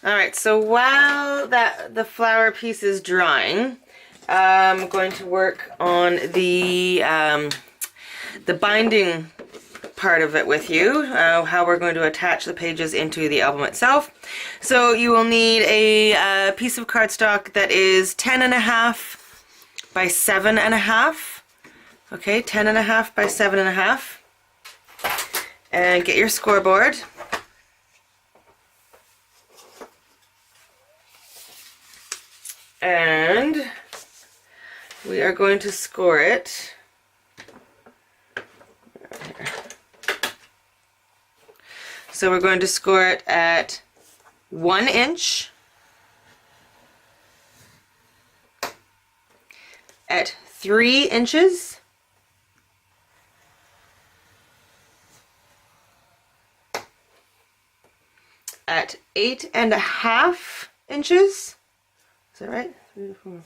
All right, so while the flower piece is drying, I'm going to work on the binding part of it with you, how we're going to attach the pages into the album itself. So you will need a piece of cardstock that is 10.5 by 7.5. Okay, 10.5 by 7.5. And get your scoreboard. And we are going to score it. So we're going to score it at 1 inch, at 3 inches, at 8.5 inches. Is that right? 3, 4.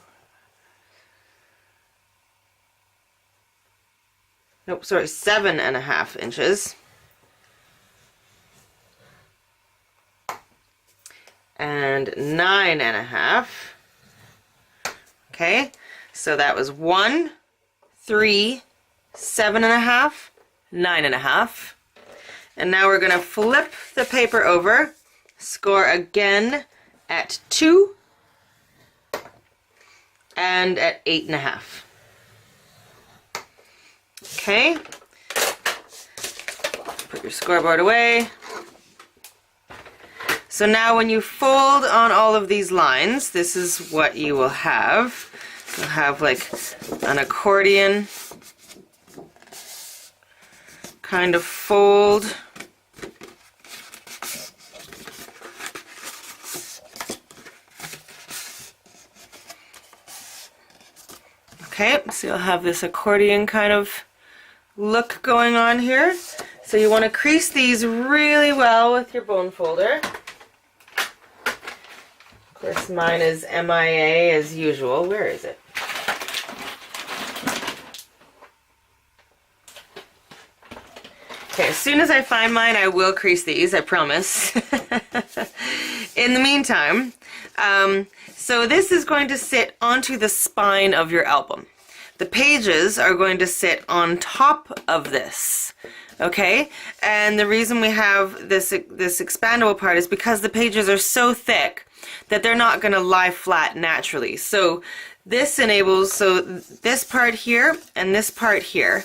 Nope, sorry, 7.5 inches. And 9.5. Okay, so that was 1, 3, 7.5, 9.5. And now we're going to flip the paper over, score again at 2, and at 8.5. Okay, put your scoreboard away. So now when you fold on all of these lines, this is what you will have. You'll have like an accordion kind of fold. Okay, so you'll have this accordion kind of look going on here. So you want to crease these really well with your bone folder. Of course, mine is MIA as usual. Where is it? Okay, as soon as I find mine, I will crease these, I promise. In the meantime, so this is going to sit onto the spine of your album. The pages are going to sit on top of this. Okay, and the reason we have this expandable part is because the pages are so thick that they're not going to lie flat naturally. So this enables, so this part here and this part here,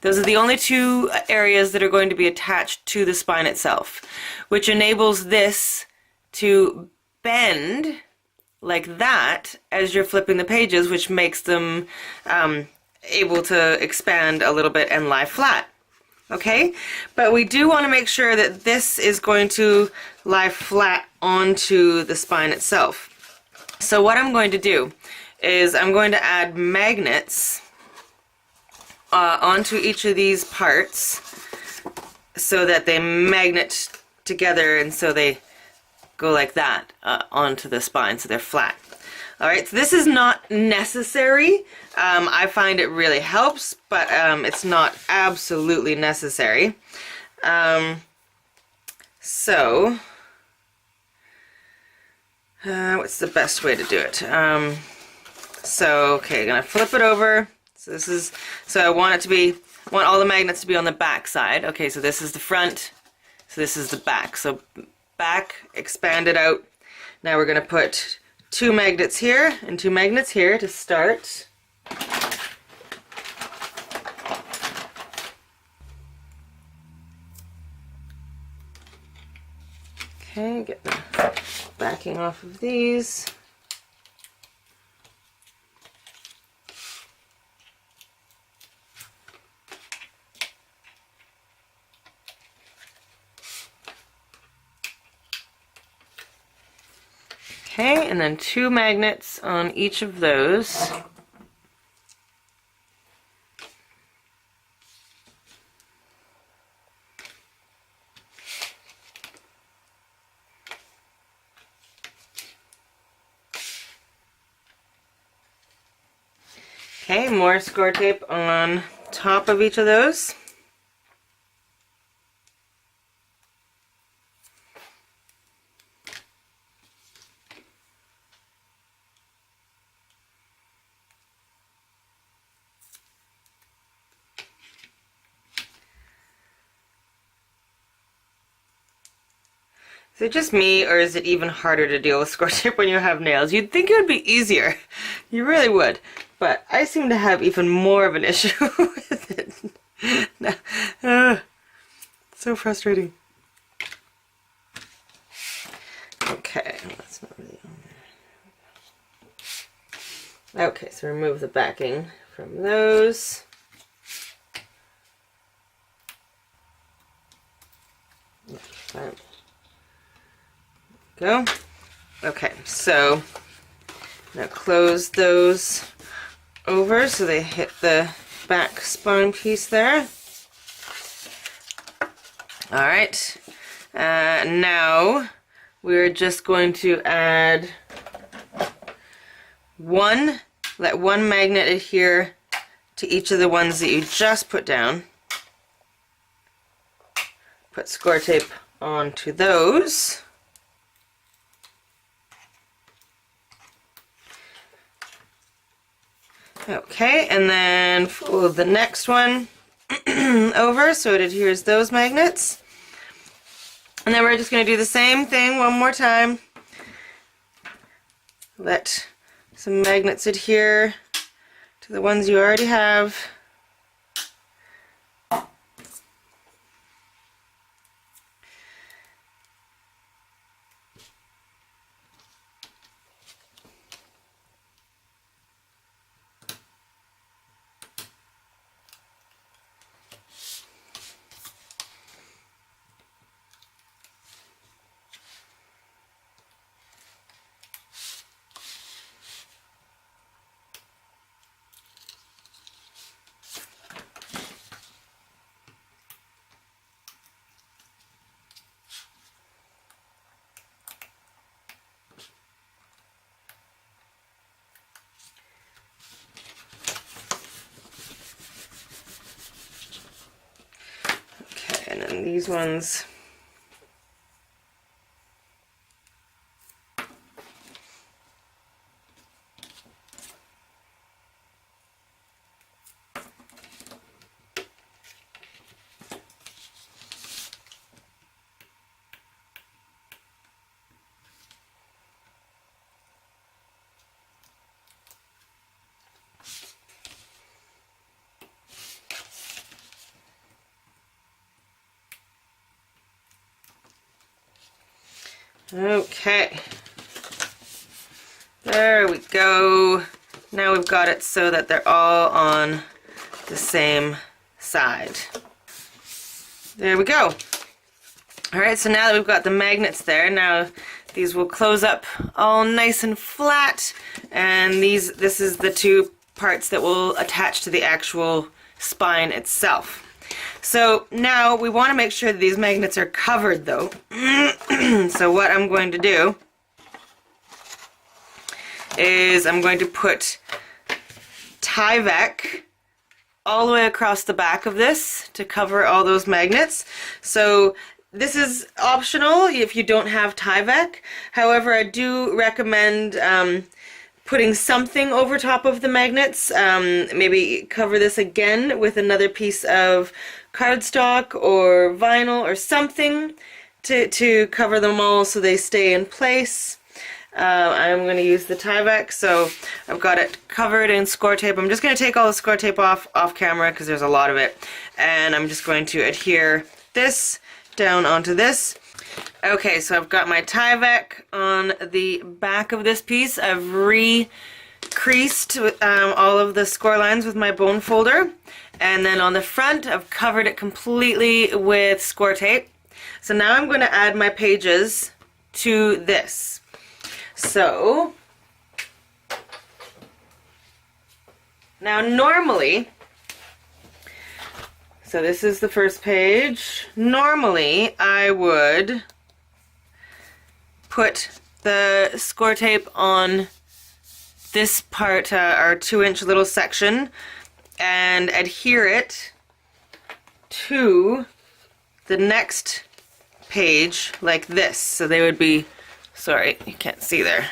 those are the only two areas that are going to be attached to the spine itself, which enables this to bend like that as you're flipping the pages, which makes them able to expand a little bit and lie flat. Okay, but we do want to make sure that this is going to lie flat onto the spine itself. So what I'm going to do is I'm going to add magnets onto each of these parts so that they magnet together, and so they go like that onto the spine, so they're flat. Alright, so this is not necessary. I find it really helps, but it's not absolutely necessary. So, what's the best way to do it? So, okay, I'm gonna flip it over. So this is, so I want it to be, I want all the magnets to be on the back side. Okay, so this is the front, so this is the back. So back, expand it out. Now we're gonna put 2 magnets here and 2 magnets here to start. Okay, get the backing off of these. Okay, and then 2 magnets on each of those. Okay, more score tape on top of each of those. Is it just me, or is it even harder to deal with score tape when you have nails? You'd think it would be easier. You really would. But I seem to have even more of an issue with it. So frustrating. Okay, that's not really on there. Okay, so remove the backing from those. Fine. Go. Okay, so now close those over so they hit the back spine piece there. All right, now we're just going to add let one magnet adhere to each of the ones that you just put down. Put score tape onto those. Okay, and then fold the next one over so it adheres those magnets. And then we're just going to do the same thing one more time. Let some magnets adhere to the ones you already have. And then these ones. Okay, there we go. Now we've got it so that they're all on the same side. There we go. All right, so now that we've got the magnets there, now these will close up all nice and flat, and this is the two parts that will attach to the actual spine itself. So now we want to make sure that these magnets are covered though. So what I'm going to do is I'm going to put Tyvek all the way across the back of this to cover all those magnets. So this is optional if you don't have Tyvek. However, I do recommend putting something over top of the magnets. Maybe cover this again with another piece of cardstock or vinyl or something to cover them all so they stay in place. I'm going to use the Tyvek, so I've got it covered in score tape. I'm just going to take all the score tape off camera because there's a lot of it, and I'm just going to adhere this down onto this. Okay, so I've got my Tyvek on the back of this piece. I've re-creased all of the score lines with my bone folder, and then on the front I've covered it completely with score tape. So now I'm going to add my pages to this. So now normally, so this is the first page. Normally I would put the score tape on this part, our 2-inch little section, and adhere it to the next page like this. So they would be, sorry, you can't see there.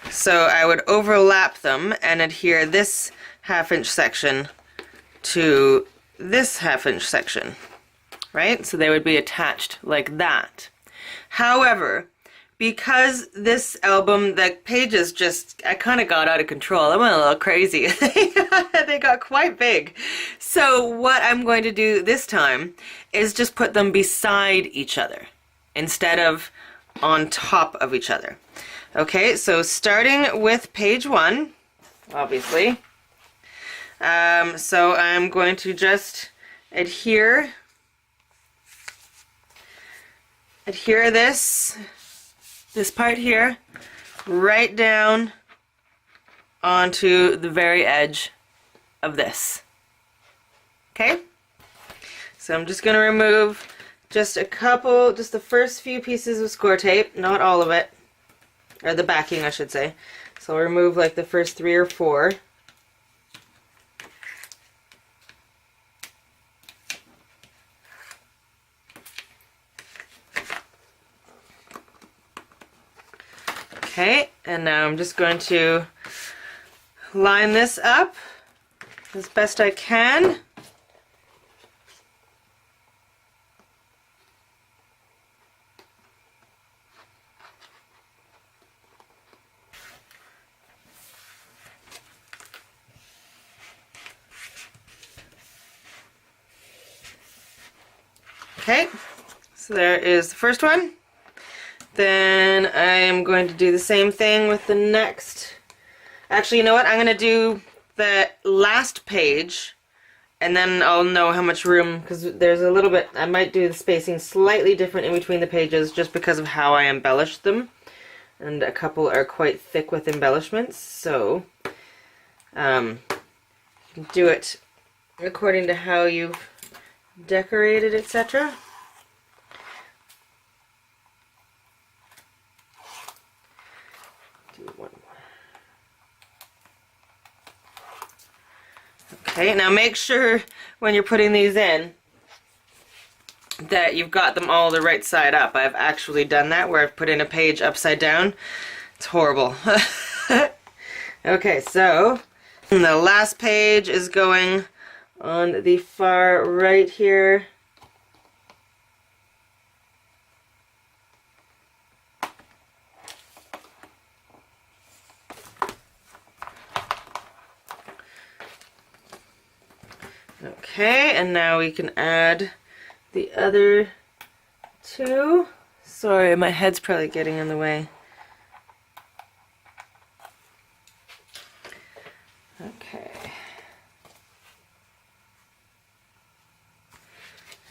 So I would overlap them and adhere this 1/2-inch section to this 1/2-inch section, right? So they would be attached like that. However, because this album, the pages just, I kind of got out of control. I went a little crazy. They got quite big. So what I'm going to do this time is just put them beside each other instead of on top of each other. Okay, so starting with page 1, obviously. So I'm going to just adhere this part here right down onto the very edge of this. Okay? So I'm just going to remove just the first few pieces of score tape, not all of it, or the backing I should say. So I'll remove like the first 3 or 4. Okay, and now I'm just going to line this up as best I can. Okay, so there is the first one. Then I am going to do the same thing with the next. Actually, you know what? I'm going to do the last page, and then I'll know how much room, because there's a little bit, I might do the spacing slightly different in between the pages just because of how I embellished them. And a couple are quite thick with embellishments, so do it according to how you've decorated, etc. Okay, now make sure when you're putting these in that you've got them all the right side up. I've actually done that where I've put in a page upside down. It's horrible. Okay, so the last page is going on the far right here. Okay, and now we can add the other 2. Sorry, my head's probably getting in the way. Okay.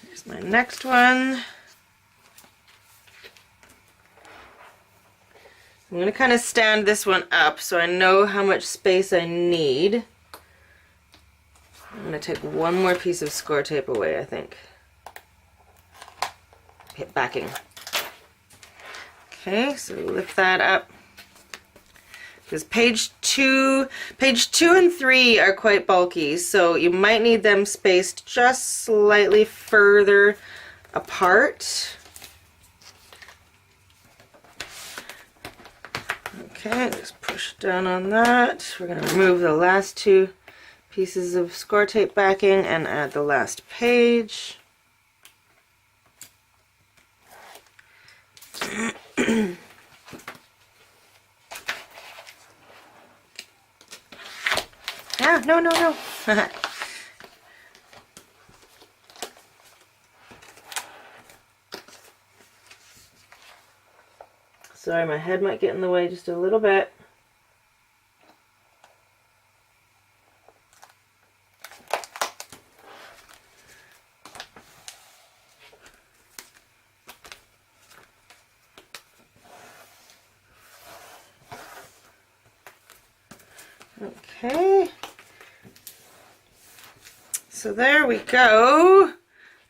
Here's my next one. I'm going to kind of stand this one up so I know how much space I need. I'm going to take one more piece of score tape away, I think. Hit backing. Okay, so lift that up. Because page 2 and 3 are quite bulky, so you might need them spaced just slightly further apart. Okay, just push down on that. We're going to remove the last 2 pieces of score tape backing and add the last page. Ah, no. Sorry, my head might get in the way just a little bit. Okay, so there we go.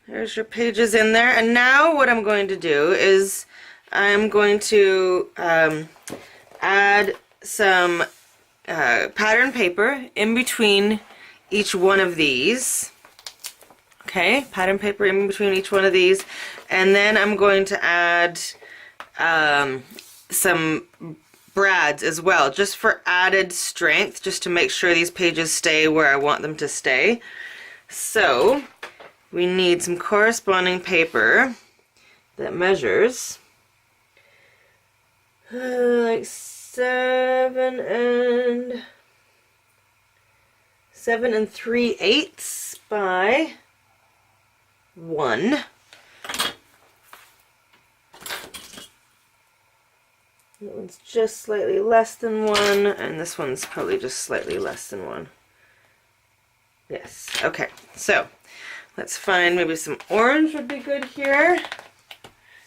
There's your pages in there. And now what I'm going to do is I'm going to add some pattern paper in between each one of these. Okay, pattern paper in between each one of these. And then I'm going to add some brads as well, just for added strength, just to make sure these pages stay where I want them to stay. So we need some corresponding paper that measures like 7 3/8 by 1. That one's just slightly less than 1, and this one's probably just slightly less than 1. Yes, okay, so let's find maybe some orange would be good here.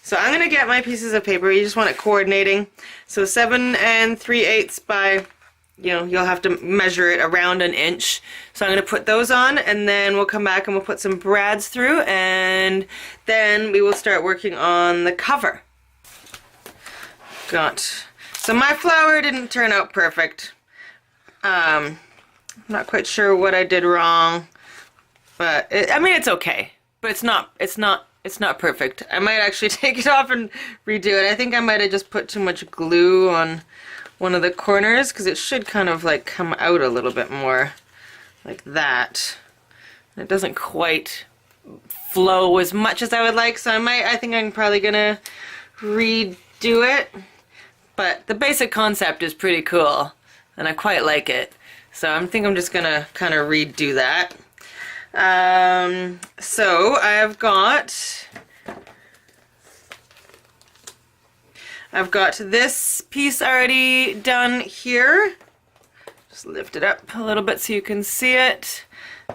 So I'm going to get my pieces of paper. You just want it coordinating. So 7 3/8 by, you know, you'll have to measure it around an inch. So I'm going to put those on, and then we'll come back and we'll put some brads through, and then we will start working on the cover. So my flower didn't turn out perfect. I'm not quite sure what I did wrong, but I mean, it's okay. But it's not perfect. I might actually take it off and redo it. I think I might have just put too much glue on one of the corners, because it should kind of like come out a little bit more like that. It doesn't quite flow as much as I would like, so I think I'm probably gonna redo it. But the basic concept is pretty cool, and I quite like it. So I think I'm just gonna kind of redo that. So I've got this piece already done here. Just lift it up a little bit so you can see it.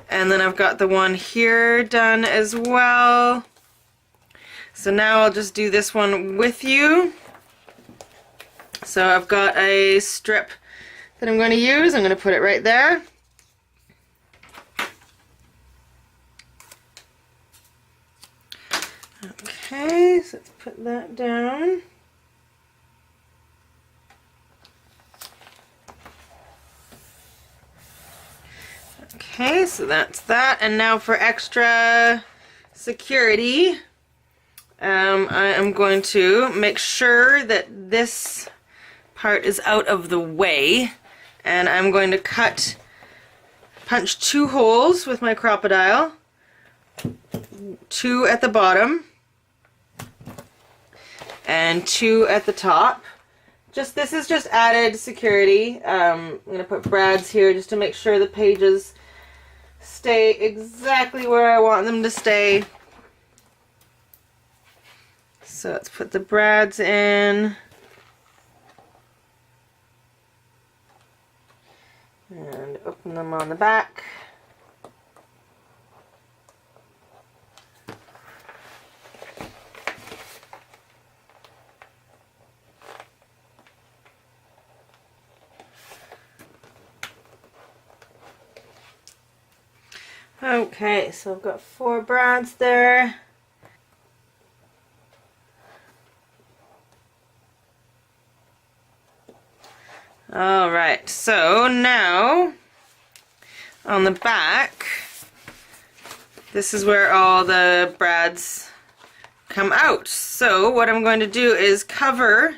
And then I've got the one here done as well. So now I'll just do this one with you. So I've got a strip that I'm going to use. I'm going to put it right there. Okay, so let's put that down. Okay, so that's that. And now for extra security, I am going to make sure that this part is out of the way, and I'm going to punch 2 holes with my crocodile, 2 at the bottom and 2 at the top. This is just added security. I'm going to put brads here just to make sure the pages stay exactly where I want them to stay. So let's put the brads in. And open them on the back. Okay, so I've got 4 brads there. Alright, so now on the back, this is where all the brads come out. So what I'm going to do is cover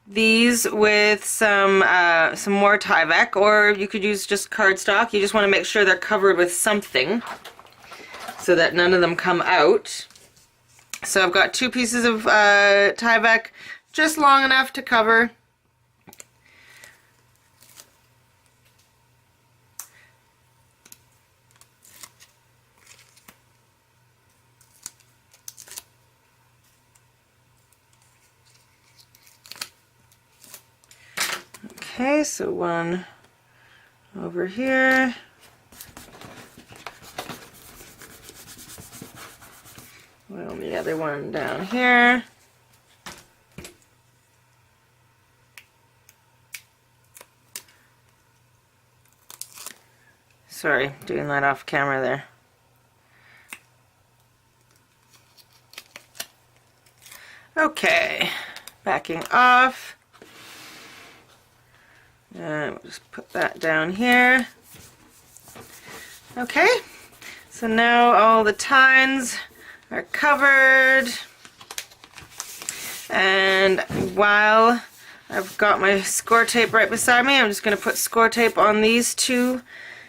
these with some more Tyvek, or you could use just cardstock. You just want to make sure they're covered with something so that none of them come out. So I've got 2 pieces of Tyvek, just long enough to cover. Okay, so 1 over here. Well, the other one down here. Sorry, doing that off camera there. Okay, backing off. And we'll just put that down here. Okay, so now all the tines are covered. And while I've got my score tape right beside me, I'm just going to put score tape on these 2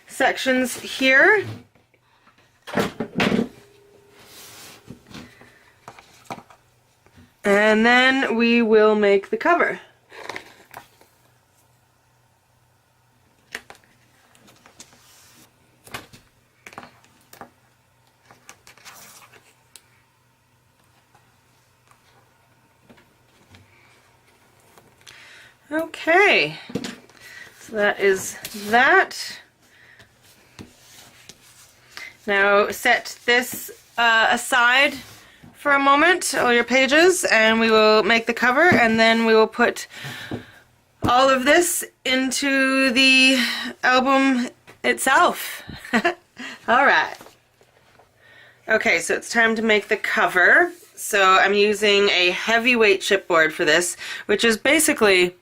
sections here. And then we will make the cover. Okay, so that is that. Now set this aside for a moment, all your pages, and we will make the cover, and then we will put all of this into the album itself. Alright. Okay, so it's time to make the cover. So I'm using a heavyweight chipboard for this, which is basically,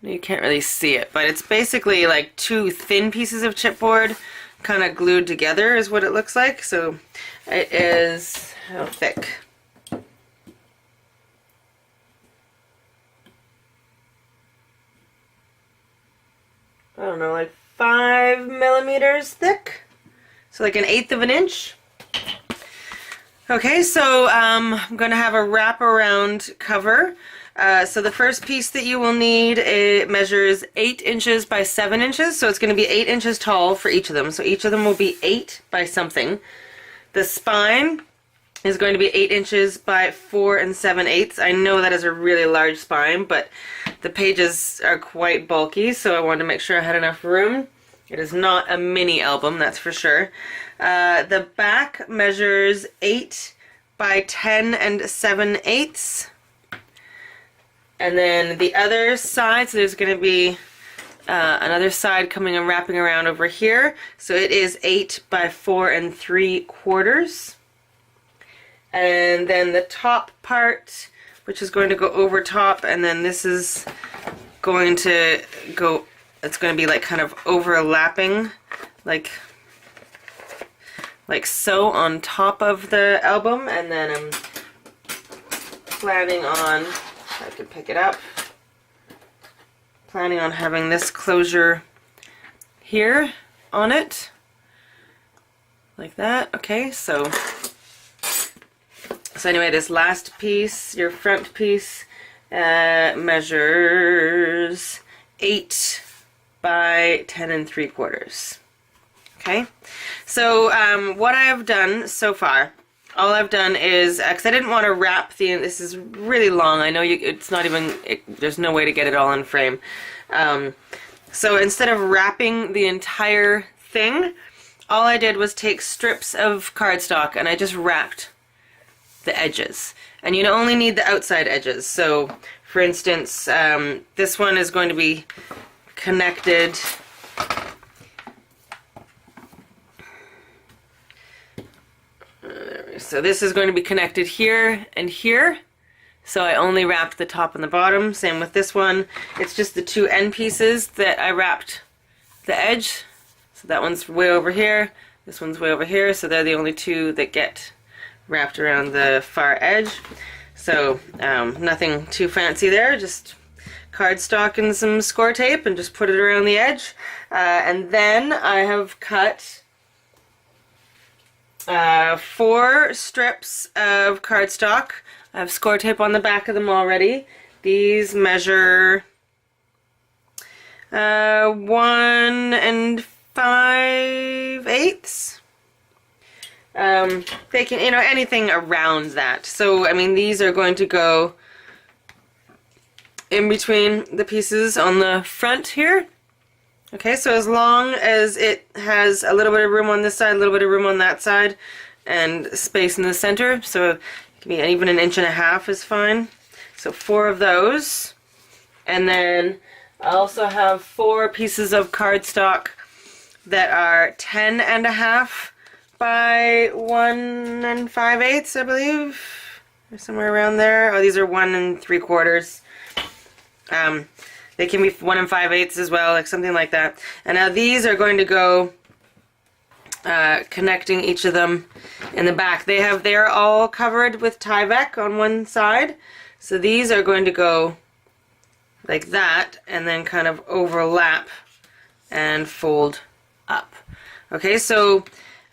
you can't really see it, but it's basically like two thin pieces of chipboard kind of glued together is what it looks like. So it is, how thick? I don't know, like 5 millimeters thick. So like 1/8 of an inch. Okay, so I'm going to have a wraparound cover. So the first piece that you will need, it measures 8 inches by 7 inches. So it's going to be 8 inches tall for each of them. So each of them will be 8 by something. The spine is going to be 8 inches by 4 7/8. I know that is a really large spine, but the pages are quite bulky, so I wanted to make sure I had enough room. It is not a mini album, that's for sure. The back measures 8 by 10 7/8. And then the other side, so there's going to be another side coming and wrapping around over here. So it is 8 by 4 3/4. And then the top part, which is going to go over top, and then this is going to go, it's going to be like kind of overlapping, like so on top of the album. And then I'm planning on, if I could pick it up, planning on having this closure here on it, like that. Okay, so anyway, this last piece, your front piece, measures 8 by 10 3/4. Okay, so what I have done so far, all I've done is, because I didn't want to wrap this is really long, I know it's not even, there's no way to get it all in frame. So instead of wrapping the entire thing, all I did was take strips of cardstock and I just wrapped the edges. And you only need the outside edges. So for instance, this one is going to be connected so this is going to be connected here and here. So I only wrapped the top and the bottom. Same with this one. It's just the two end pieces that I wrapped the edge. So that one's way over here. This one's way over here. So they're the only two that get wrapped around the far edge. So nothing too fancy there, just cardstock and some score tape and just put it around the edge. And then I have cut 4 strips of cardstock. I have score tape on the back of them already. These measure 1 5/8. They can, anything around that. So, I mean, these are going to go in between the pieces on the front here. Okay, so as long as it has a little bit of room on this side, a little bit of room on that side, and space in the center, so it can be even 1.5 inches is fine. So 4 of those. And then I also have 4 pieces of cardstock that are 10.5 by 1 5/8, I believe. They're somewhere around there. Oh, these are 1 3/4. They can be 1 5/8 as well, like something like that. And now these are going to go connecting each of them in the back. They're all covered with Tyvek on one side. So these are going to go like that and then kind of overlap and fold up. Okay, so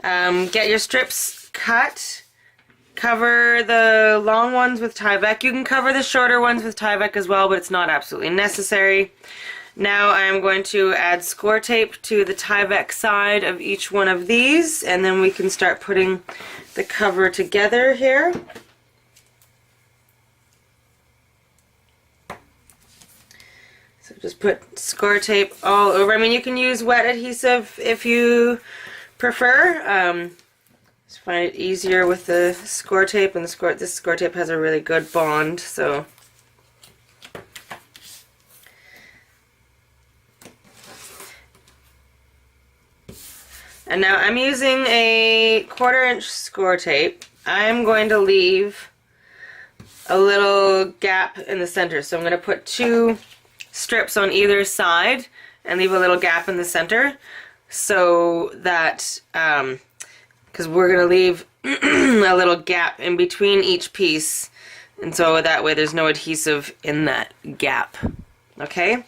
get your strips cut. Cover the long ones with Tyvek. You can cover the shorter ones with Tyvek as well, but it's not absolutely necessary. Now I'm going to add score tape to the Tyvek side of each one of these, and then we can start putting the cover together here. So Just put score tape all over. I mean, you can use wet adhesive if you prefer. Just find it easier with the score tape, and this score tape has a really good bond, so. And now I'm using a 1/4 inch score tape. I'm going to leave a little gap in the center. So I'm going to put 2 strips on either side and leave a little gap in the center so that, because we're going to leave a little gap in between each piece, and so that way there's no adhesive in that gap. Okay?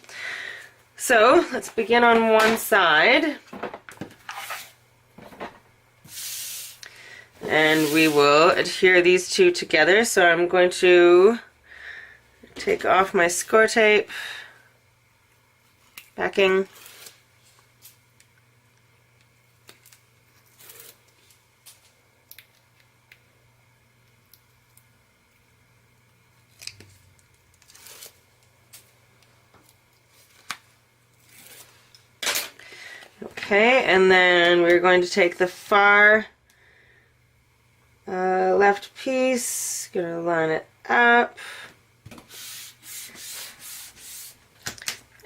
So let's begin on one side. And we will adhere these 2 together. So I'm going to take off my score tape backing. Okay, and then we're going to take the far left piece, gonna line it up.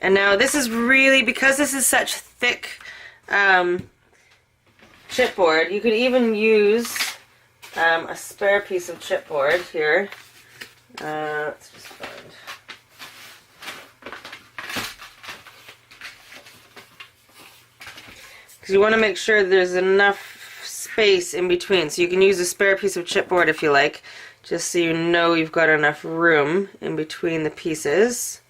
And now this is really, because this is such thick chipboard, you could even use a spare piece of chipboard here. Let's just find. Because you want to make sure there's enough space in between, so you can use a spare piece of chipboard if you like, just so you know you've got enough room in between the pieces.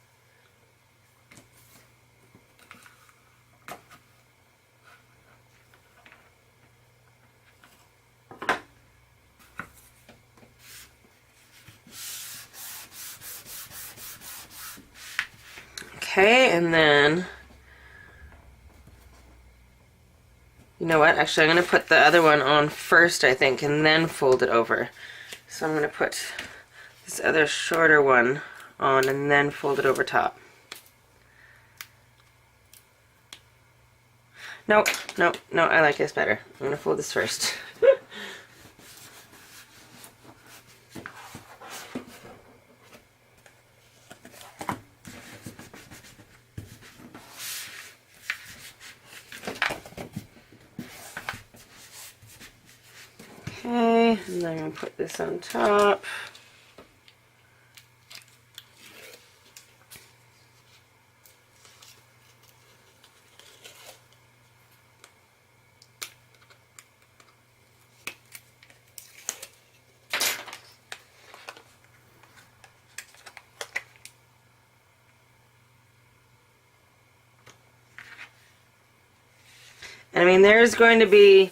Okay, and then you know what? Actually, I'm going to put the other one on first, I think, and then fold it over. So I'm going to put this other shorter one on and then fold it over top. No, no, no, I like this better. I'm going to fold this first. Okay, and then I'm going to put this on top. And I mean, there's going to be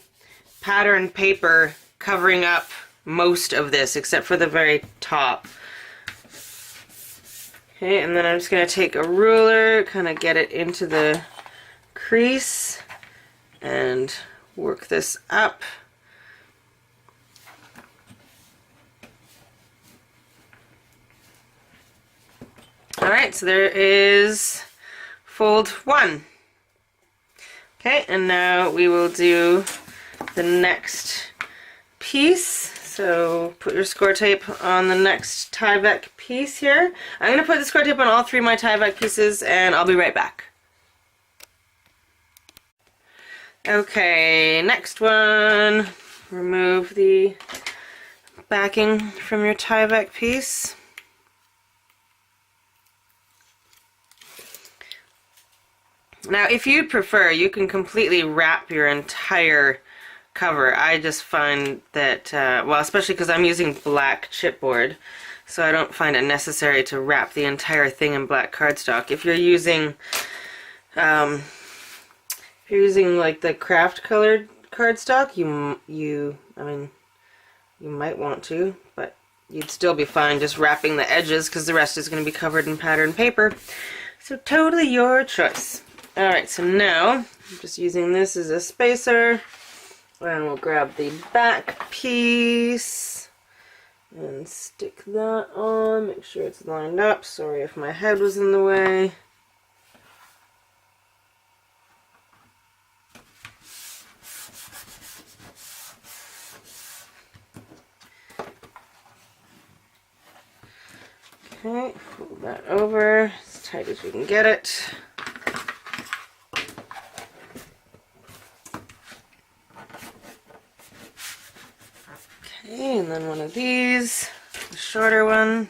pattern paper covering up most of this except for the very top. Okay, and then I'm just going to take a ruler, kind of get it into the crease and work this up. Alright, so there is fold 1. Okay, and now we will do the next piece. So put your score tape on the next tie-back piece here. I'm going to put the score tape on all 3 of my tie-back pieces, and I'll be right back. Okay, next one. Remove the backing from your tie-back piece. Now, if you'd prefer, you can completely wrap your entire cover. I just find that, well, especially because I'm using black chipboard, so I don't find it necessary to wrap the entire thing in black cardstock. If you're using, like the craft colored cardstock, you might want to, but you'd still be fine just wrapping the edges because the rest is going to be covered in pattern paper. So totally your choice. Alright, so now I'm just using this as a spacer, and we'll grab the back piece and stick that on. Make sure it's lined up. Sorry if my head was in the way. Okay, fold that over as tight as we can get it. Okay, and then one of these, the shorter one.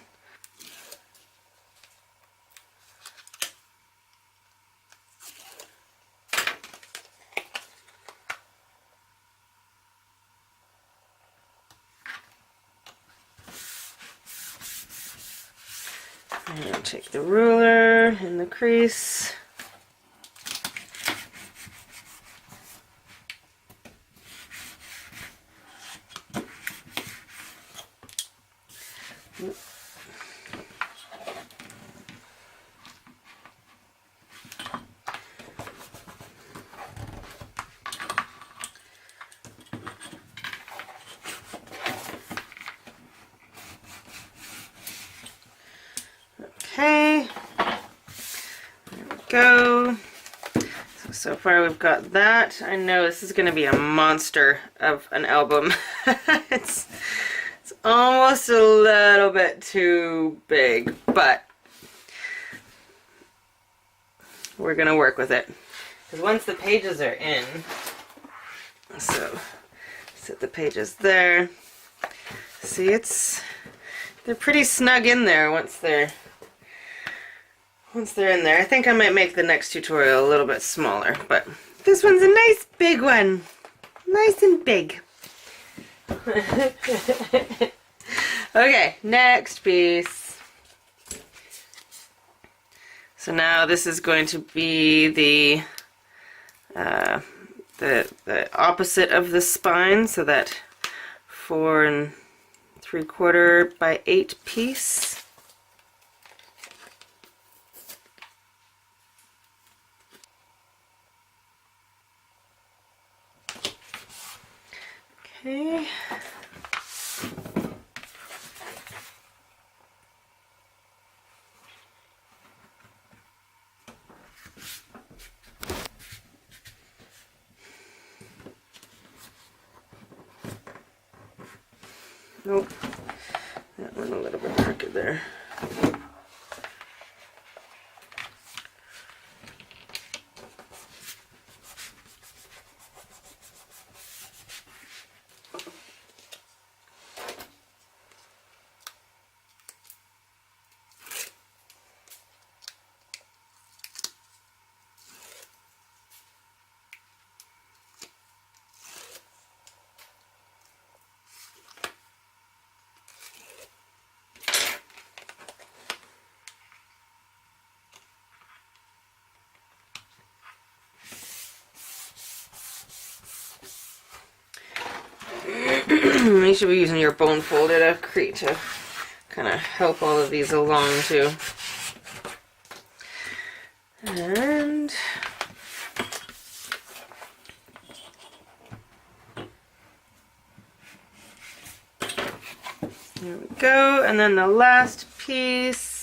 And take the ruler in the crease. Okay, there we go. So far we've got that. I know this is going to be a monster of an album. it's almost a little bit too big, but we're going to work with it. Because once the pages are in, so set the pages there. See, they're pretty snug in there once they're in there. I think I might make the next tutorial a little bit smaller, but this one's a nice big one. Nice and big. Okay, next piece. So now this is going to be the opposite of the spine, so that 4 3/4 by 8 piece. Okay. Nope. That one a little bit crooked there. You should be using your bone folder to kind of help all of these along too. And there we go. And then the last piece.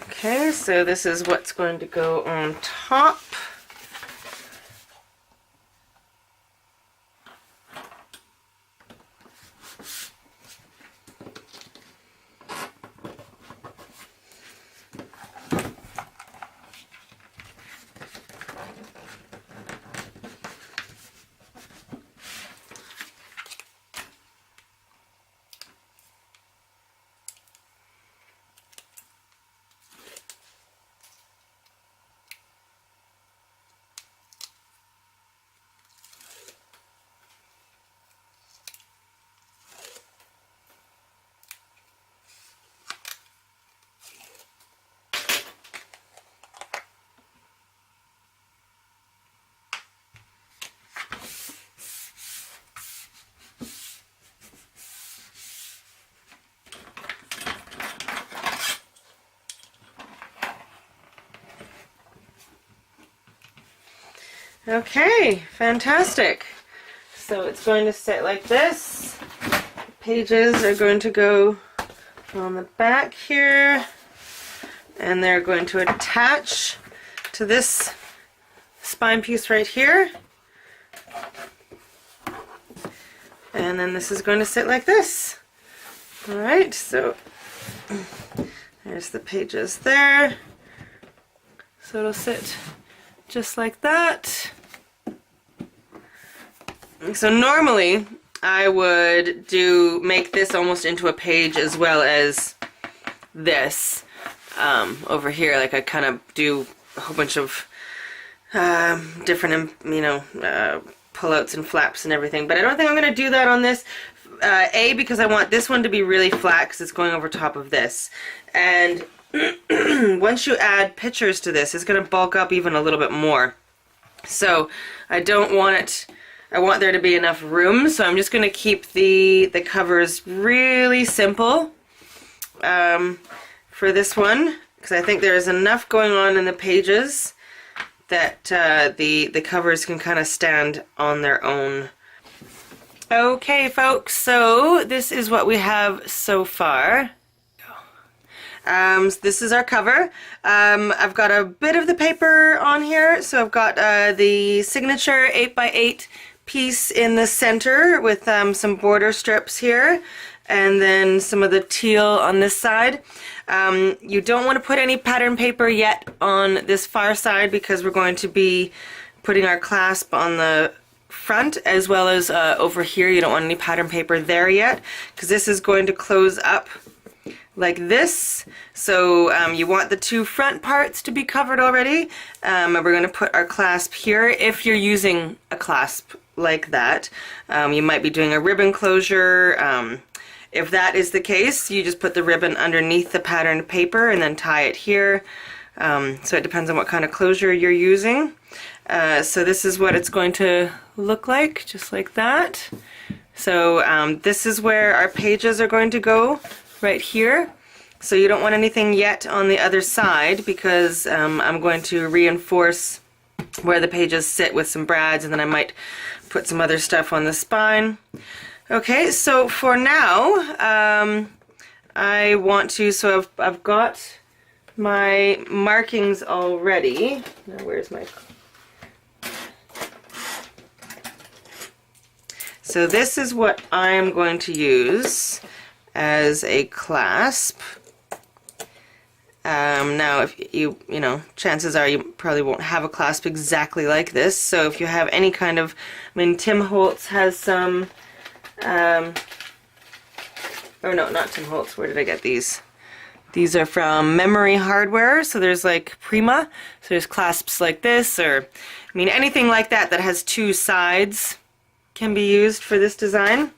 Okay, so this is what's going to go on top. Okay, fantastic. So it's going to sit like this. Pages are going to go on the back here, and they're going to attach to this spine piece right here. And then this is going to sit like this. Alright, so there's the pages there. So it'll sit just like that. So normally I would make this almost into a page as well as this over here. Like I kind of do a whole bunch of different, pullouts and flaps and everything. But I don't think I'm going to do that on this. A, because I want this one to be really flat because it's going over top of this. And once you add pictures to this, it's going to bulk up even a little bit more. So I don't want it, I want there to be enough room, so I'm just going to keep the covers really simple for this one, because I think there's enough going on in the pages that the covers can kind of stand on their own. Okay folks, so this is what we have so far. This is our cover. I've got a bit of the paper on here, so I've got the signature 8x8 piece in the center with some border strips here, and then some of the teal on this side. You don't want to put any pattern paper yet on this far side because we're going to be putting our clasp on the front as well as over here. You don't want any pattern paper there yet because this is going to close up like this. So you want the two front parts to be covered already. And we're going to put our clasp here. If you're using a clasp like that, you might be doing a ribbon closure. If that is the case, you just put the ribbon underneath the patterned paper and then tie it here. So it depends on what kind of closure you're using. So this is what it's going to look like, just like that. So this is where our pages are going to go, right here. So you don't want anything yet on the other side because I'm going to reinforce where the pages sit with some brads, and then I might put some other stuff on the spine. Okay, so for now, I want to, so I've got my markings already. Now where's my... So this is what I'm going to use as a clasp. Now, if you chances are you probably won't have a clasp exactly like this. So if you have any kind of, Tim Holtz has some, or no, not Tim Holtz, where did I get these? These are from Memory Hardware, so there's like Prima, so there's clasps like this, or, anything like that that has two sides can be used for this design.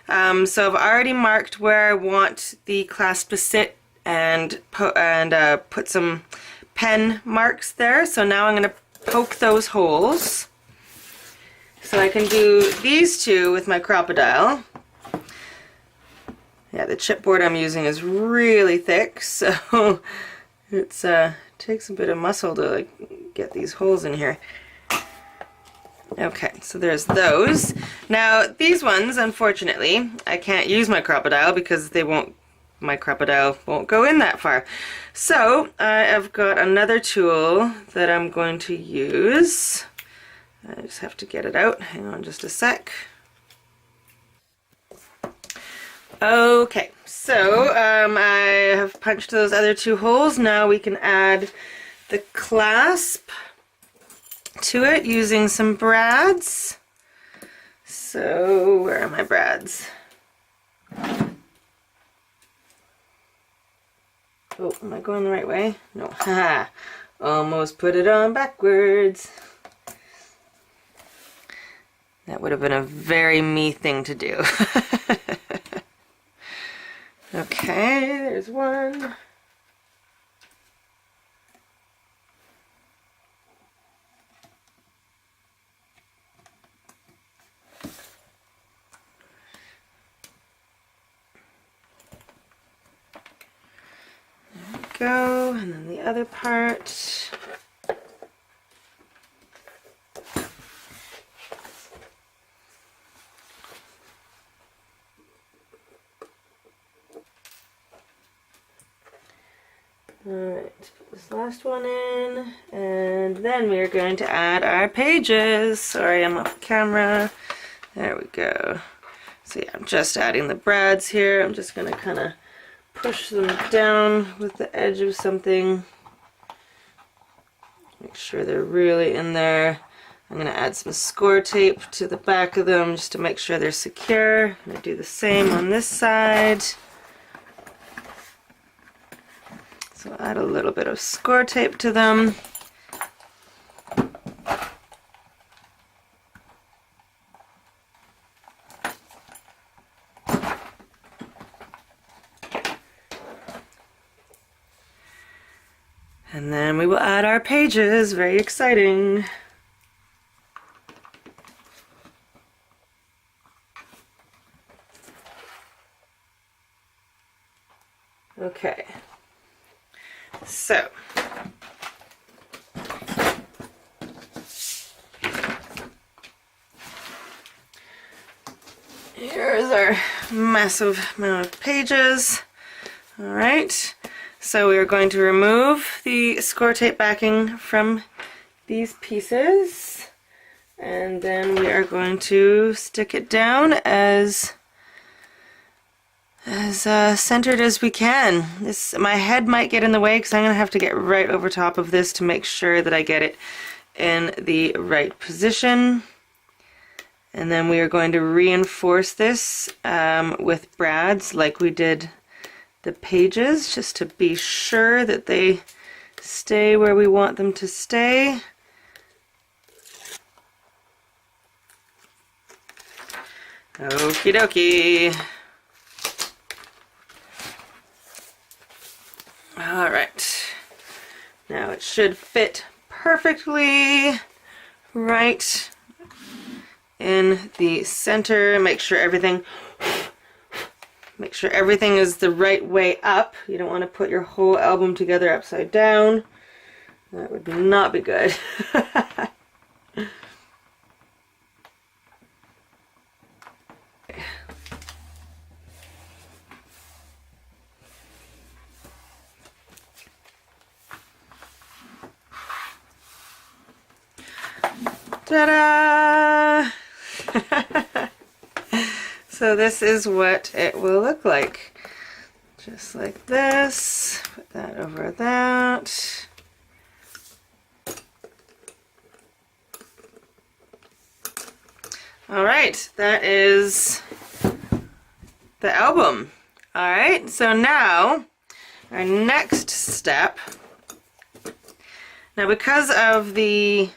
So I've already marked where I want the clasp to sit and put some pen marks there. So now I'm going to poke those holes. So I can do these two with my Crop-A-Dile. Yeah, the chipboard I'm using is really thick, so it's takes a bit of muscle to get these holes in here. Okay, so there's those. Now these ones, unfortunately, I can't use my Crop-A-Dile because my Crop-A-Dile won't go in that far. So I've got another tool that I'm going to use. I just have to get it out. Hang on just a sec. Okay, so I have punched those other two holes. Now we can add the clasp to it using some brads. So where are my brads? Oh, am I going the right way? No. Haha. Almost put it on backwards. That would have been a very me thing to do. Okay, there's one. Go, and then the other part. Alright, put this last one in, and then we are going to add our pages. Sorry, I'm off camera. There we go. So yeah, I'm just adding the brads here. I'm just going to kind of push them down with the edge of something. Make sure they're really in there. I'm going to add some score tape to the back of them just to make sure they're secure. I'm going to do the same on this side. So add a little bit of score tape to them. And then we will add our pages. Very exciting. Okay. So, here's our massive amount of pages. All right, so we are going to remove the score tape backing from these pieces, and then we are going to stick it down as centered as we can. My head might get in the way because I'm going to have to get right over top of this to make sure that I get it in the right position. And then we are going to reinforce this with brads like we did the pages, just to be sure that they stay where we want them to stay. Okie dokie. Alright, now it should fit perfectly right in the center. Make sure everything is the right way up. You don't want to put your whole album together upside down. That would not be good. Ta-da! So this is what it will look like. Just like this. Put that over that. Alright, that is the album. Alright, so now our next step. Now because of the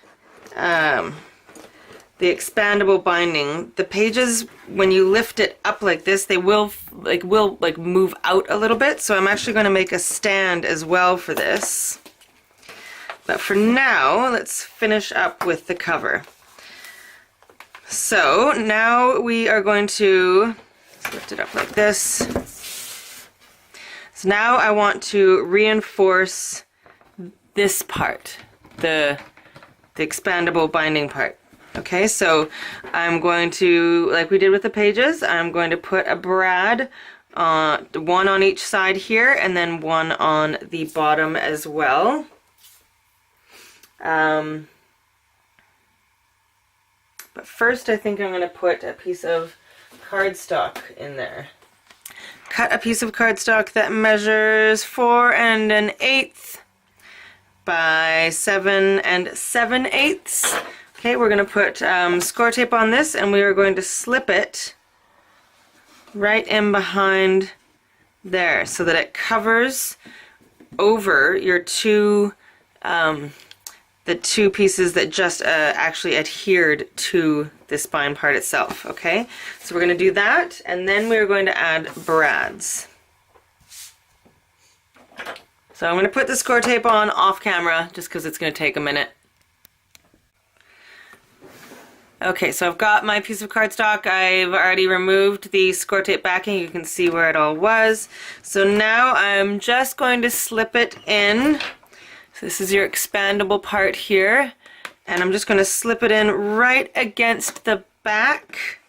expandable binding, the pages, when you lift it up like this, they will move out a little bit. So I'm actually going to make a stand as well for this. But for now, let's finish up with the cover. So now we are going to lift it up like this. So now I want to reinforce this part, the expandable binding part. Okay, so I'm going to, like we did with the pages, I'm going to put a brad, one on each side here, and then one on the bottom as well. But first I think I'm going to put a piece of cardstock in there. Cut a piece of cardstock that measures 4 1/8 by 7 7/8. Okay, we're going to put score tape on this, and we are going to slip it right in behind there so that it covers over your two, the two pieces that just actually adhered to the spine part itself. Okay, so we're going to do that, and then we're going to add brads. So I'm going to put the score tape on off camera just because it's going to take a minute. Okay, so I've got my piece of cardstock. I've already removed the score tape backing. You can see where it all was. So now I'm just going to slip it in. So this is your expandable part here. And I'm just going to slip it in right against the back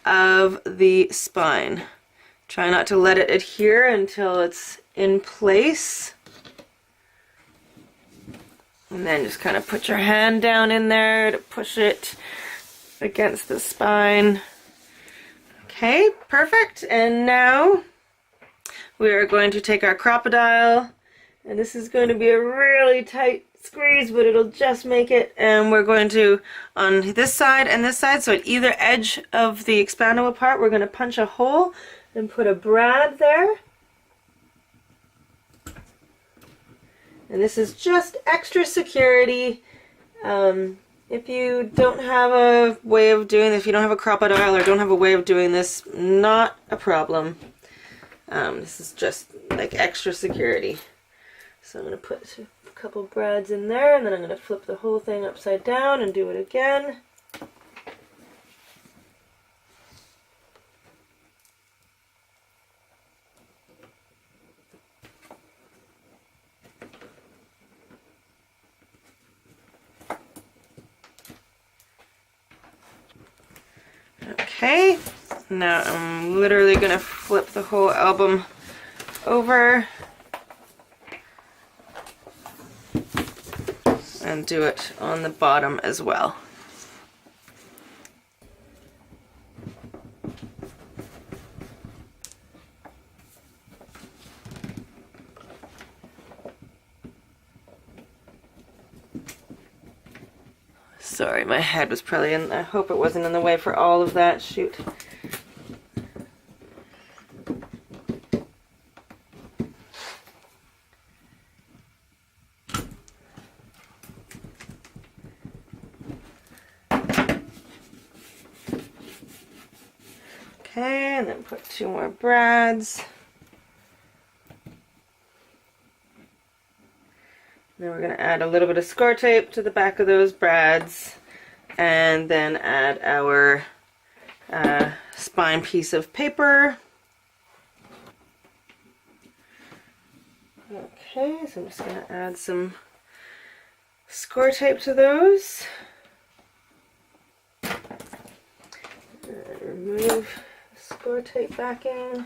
of the spine. Try not to let it adhere until it's in place. And then just kind of put your hand down in there to push it against the spine. Okay, perfect. And now we are going to take our crocodile, and this is going to be a really tight squeeze, but it'll just make it, and we're going to, on this side and this side, so at either edge of the expandable part, we're going to punch a hole and put a brad there. And this is just extra security. If you don't have a way of doing this, if you don't have a crocodile or don't have a way of doing this, not a problem. This is just like extra security. So I'm going to put a couple brads in there, and then I'm going to flip the whole thing upside down and do it again. Okay, now I'm literally going to flip the whole album over and do it on the bottom as well. Sorry, my head was probably in, I hope it wasn't in the way for all of that, shoot. Okay, and then put 2 more brads. Then we're going to add a little bit of score tape to the back of those brads, and then add our spine piece of paper. Okay, so I'm just going to add some score tape to those. And remove the score tape backing,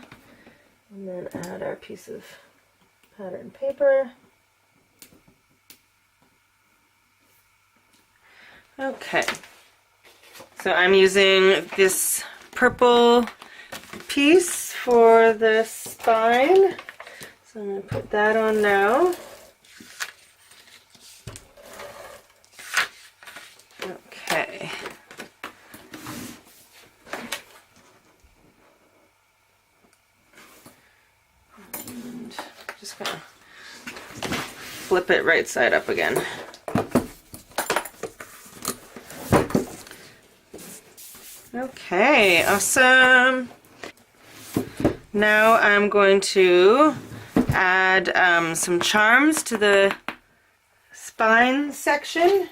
and then add our piece of pattern paper. Okay, so I'm using this purple piece for the spine, so I'm going to put that on now. Okay. And just going to flip it right side up again. Okay, awesome. Now I'm going to add some charms to the spine section.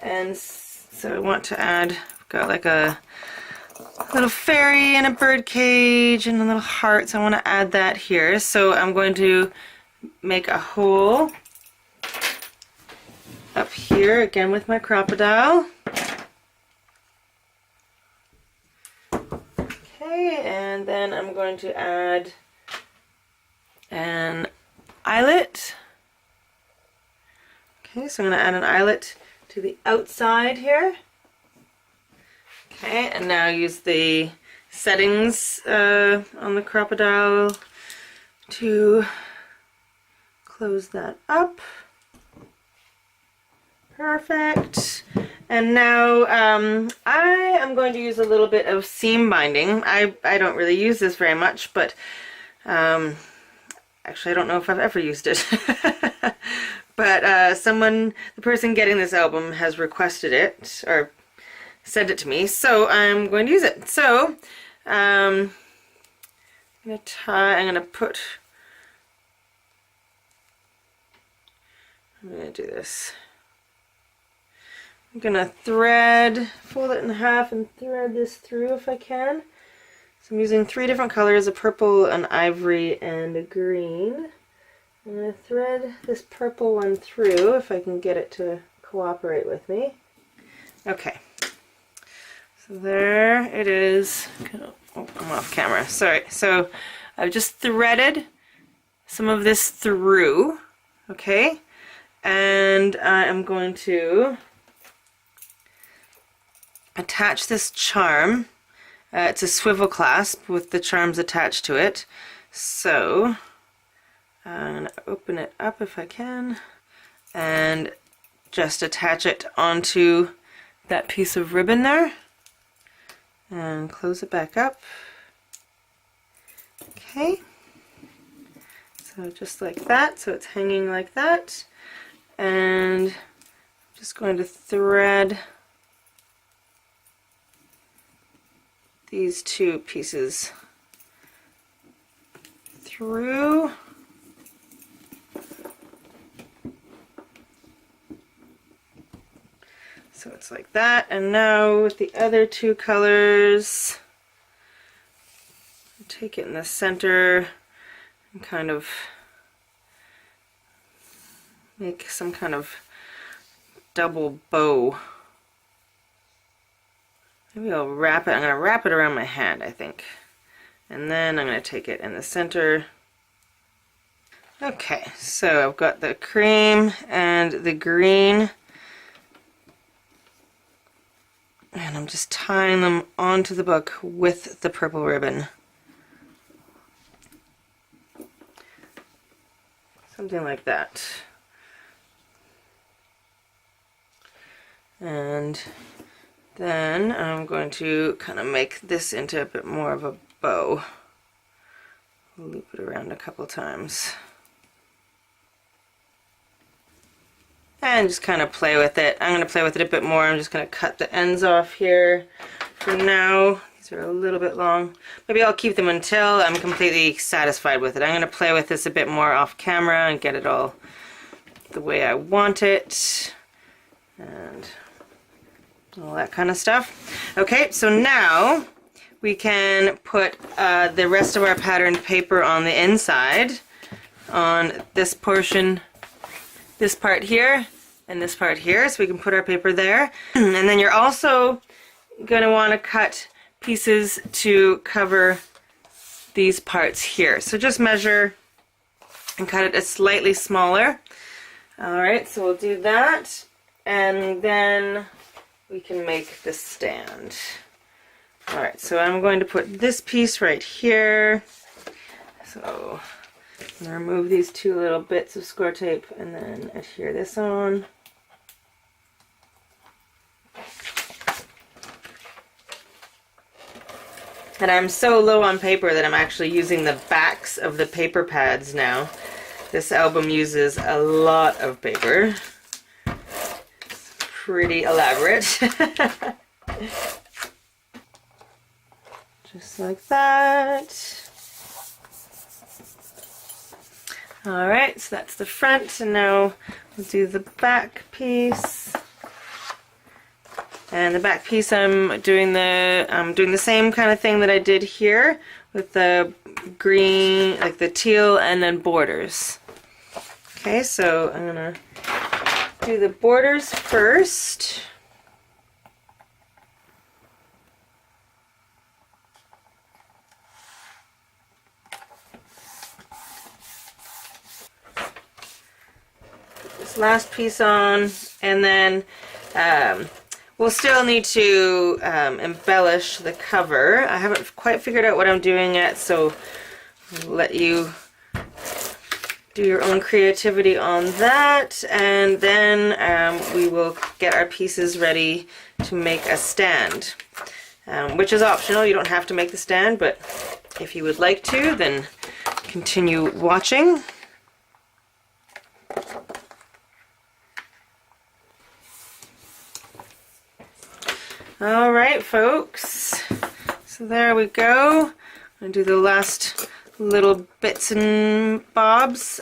And so I want to add, I've got like a little fairy and a bird cage and a little heart, so I want to add that here. So I'm going to make a hole up here, again with my crocodile. And then I'm going to add an eyelet. Okay, so I'm going to add an eyelet to the outside here. Okay, and now use the settings on the crocodile to close that up. Perfect. And now I am going to use a little bit of seam binding. I don't really use this very much, but actually I don't know if I've ever used it. But the person getting this album has requested it, or sent it to me, so I'm going to use it. So I'm going to do this. I'm gonna fold it in half and thread this through if I can. So I'm using 3 different colors, a purple, an ivory, and a green. I'm gonna thread this purple one through if I can get it to cooperate with me. Okay, so there it is. I'm gonna Oh, I'm off camera. Sorry. So I've just threaded some of this through, okay? And I am going to attach this charm. It's a swivel clasp with the charms attached to it. So I'm going to open it up if I can and just attach it onto that piece of ribbon there and close it back up. Okay, so just like that, so it's hanging like that, and I'm just going to thread these two pieces through. So it's like that, and now with the other two colors, take it in the center and kind of make some kind of double bow. Maybe I'll wrap it, I'm going to wrap it around my hand, I think. And then I'm going to take it in the center. Okay, so I've got the cream and the green. And I'm just tying them onto the book with the purple ribbon. Something like that. And then I'm going to kind of make this into a bit more of a bow. Loop it around a couple times. And just kind of play with it. I'm going to play with it a bit more. I'm just going to cut the ends off here for now. These are a little bit long. Maybe I'll keep them until I'm completely satisfied with it. I'm going to play with this a bit more off camera and get it all the way I want it. And all that kind of stuff. Okay, so now we can put the rest of our patterned paper on the inside on this portion, this part here and this part here, so we can put our paper there. And then you're also going to want to cut pieces to cover these parts here. So just measure and cut it a slightly smaller. Alright, so we'll do that, and then we can make the stand. Alright, so I'm going to put this piece right here. So I'm going to remove these two little bits of score tape and then adhere this on. And I'm so low on paper that I'm actually using the backs of the paper pads now. This album uses a lot of paper. It's pretty elaborate. Just like that. Alright, so that's the front, and now we'll do the back piece. And the back piece I'm doing the same kind of thing that I did here with the green, like the teal, and then borders. Okay, so I'm gonna do the borders first. Put this last piece on, and then we'll still need to embellish the cover. I haven't quite figured out what I'm doing yet, so I'll let you do your own creativity on that, and then we will get our pieces ready to make a stand, which is optional. You don't have to make the stand, but if you would like to, then continue watching. Alright folks, so there we go. I'm going to do the last little bits and bobs.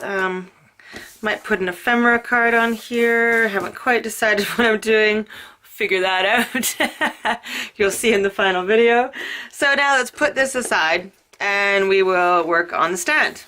Might put an ephemera card on here. Haven't quite decided what I'm doing. Figure that out. You'll see in the final video. So now let's put this aside and we will work on the stand.